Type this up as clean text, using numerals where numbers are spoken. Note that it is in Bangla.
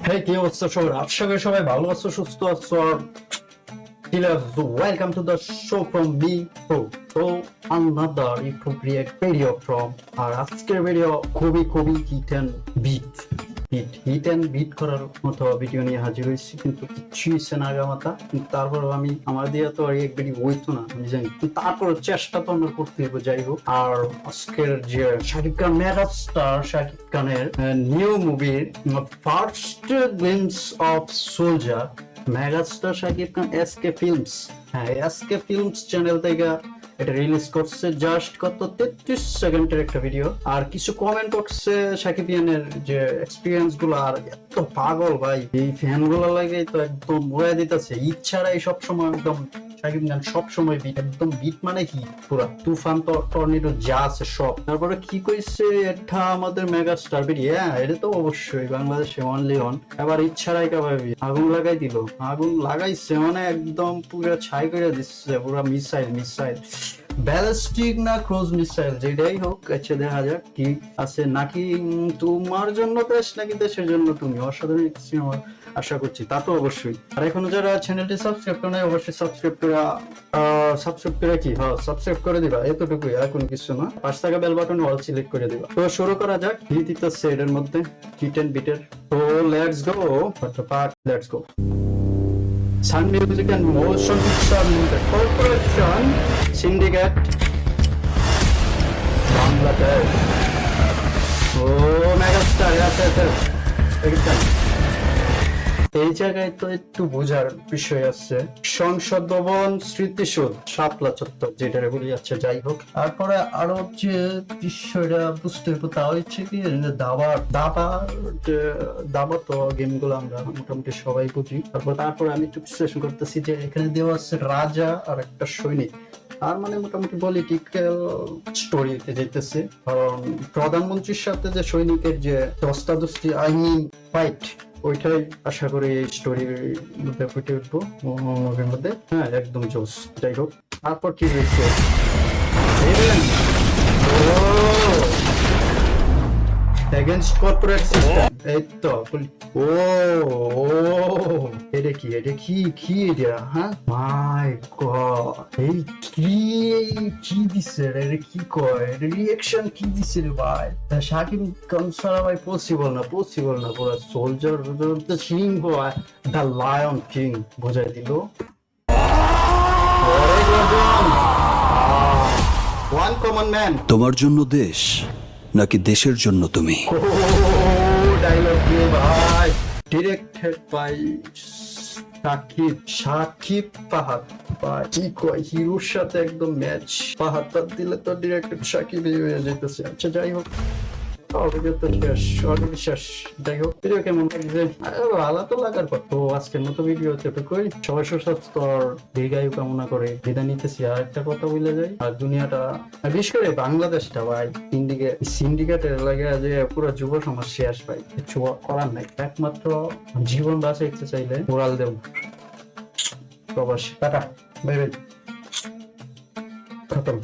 Hey, কি অবস্থা সবার? আশা করি সবাই ভালো আছো, সুস্থ আছো। Welcome to the show from me, Pro. So another YouTube react video from আর আজকের ভিডিও খুবই হিট এন্ড বিট করার মতো ভিডিও নিয়ে হাজির হয়েছি, কিন্তু কিছুই হচ্ছে না আগামাতা। কিন্তু তারপরও আমি আমার দিয়ে তো আর এক ভিডিও হইতো না, আমি জানি, কিন্তু তারপর চেষ্টা তো আমরা করতে হবে, যাই হোক। আর আজকের যে শাকিব খান মেগা স্টার শাকিব খানের নিউ মুভির first glimpse of soldier, megastar Shakib Khan SK films, হ্যাঁ এসকে ফিল্মস চ্যানেল থেকে এটা রিলিজ করছে। জাস্ট কত 33 সেকেন্ডের একটা ভিডিও। আর কিছু কমেন্ট করছে শাকিবিয়ানের যে এক্সপিরিয়েন্স গুলো, আর এত পাগল ভাই, এই ফ্যান গুলো লাগে তো একদম মরে দিতেছে। ইচ্ছারাই সবসময় একদম শাকিব খান সবসময় বিট, একদম বিট মানে কি পুরা তুফান টর্নেডো যা আছে সব। তারপরে কি কইছে, এটা আমাদের মেগা স্টার ভিডিও, হ্যাঁ এটা তো অবশ্যই বাংলাদেশে অনলি অন। এবার ইচ্ছারাই কাভাবি আগুন লাগাই দিল, আগুন লাগাইছে মানে একদম পুরো ছাই করে দিচ্ছে, পুরো মিসাইল ব্যালিস্টিক না ক্রুজ মিসাইল যেটাই হোক। আচ্ছা দেখা যাক কি আছে, নাকি তোমার জন্য দেশ নাকি দেশের জন্য তুমি, অসাধারণ কিছু আমার আশা করছি, তা তো অবশ্যই। আর এখনো যারা চ্যানেলটি সাবস্ক্রাইব করে নাই অবশ্যই সাবস্ক্রাইব করে কি সাবস্ক্রাইব করে দিবা, এতটুকুই, আর কোনো কিছু না। পাঁচ টাকা বেল বাটন অল সিলেক্ট করে দিবা। তো শুরু করা যাক। হিট দিতেছে এর মধ্যে হিট এন্ড বিটের। তো let's go, let's go. Sun Music and Motion Picture Corporation Syndicate Bangladesh. Oh, megastar, yes. এই জায়গায় তো একটু বোঝার বিষয় আছে। সংসদ ভবন স্মৃতিসৌধ শাপলা চত্বর যেটা বলে যাচ্ছে, যাই হোক। তারপরে আরো যে বিষয়টা বুঝতে হবে তা হচ্ছে কি, দাবা তো গেম গুলো আমরা মোটামুটি সবাই বুঝি। তারপরে আমি একটু বিশ্লেষণ করতেছি যে এখানে দেওয়া আছে রাজা আর একটা সৈনিক, আর মানে মোটামুটি পলিটিক্যাল স্টোরিতে যেতেছে। কারণ প্রধানমন্ত্রীর সাথে যে সৈনিকের যে দস্তাদস্তি, আই মিন ফাইট, ওইটাই আশা করি এই স্টোরির মধ্যে ফুটে উঠবো মুভির মধ্যে। হ্যাঁ একদম জোস। যাই হোক, তারপর কি হয়েছে এগেইনস্ট কর্পোরেট সিস্টেম, এই তো। ও এটা কি এটা, হ্যাঁ মাই গড, এই কি দিছে রে, কি কয় রিঅ্যাকশন কি দিছে রে ভাই। শাকিব খান ছাড়া ভাই পসিবল না পুরো সোলজার দ্য সিংহ, দ্য লায়ন কিং বোঝাই দিল। One common man. তোমার জন্য দেশ নাকি দেশের জন্য তুমি? ডায়লগ দিয়ে ভাই, ডিরেক্টেড বাই সাকিব ফাহাদ। কি কয়, হিরোর সাথে একদম ম্যাচ। ফাহাদ দিলে তো ডিরেক্টেড সাকিব হয়ে যেতেছে। আচ্ছা যাই হোক, যাই হোক, ভিডিও কেমন লাগছে? ভালো তো লাগার কথা। তো আজকের মতো ভিডিও এতটুকুই। সবাই সুস্বাস্থ্য আর দীর্ঘায়ু কামনা করে বিদায় নিতেছি। আর একটা কথা বলে যাই, আর দুনিয়াটা বিশেষ করে বাংলাদেশটা ভাই সিন্ডিকেটের লাগে যে পুরো যুব সমাজ শেষ ভাই, কিছু করার নাই। একমাত্র জীবন বাঁচাইতে চাইলে মোরাল দেব। প্রবাসী টাটা, বাই বাই, খতম।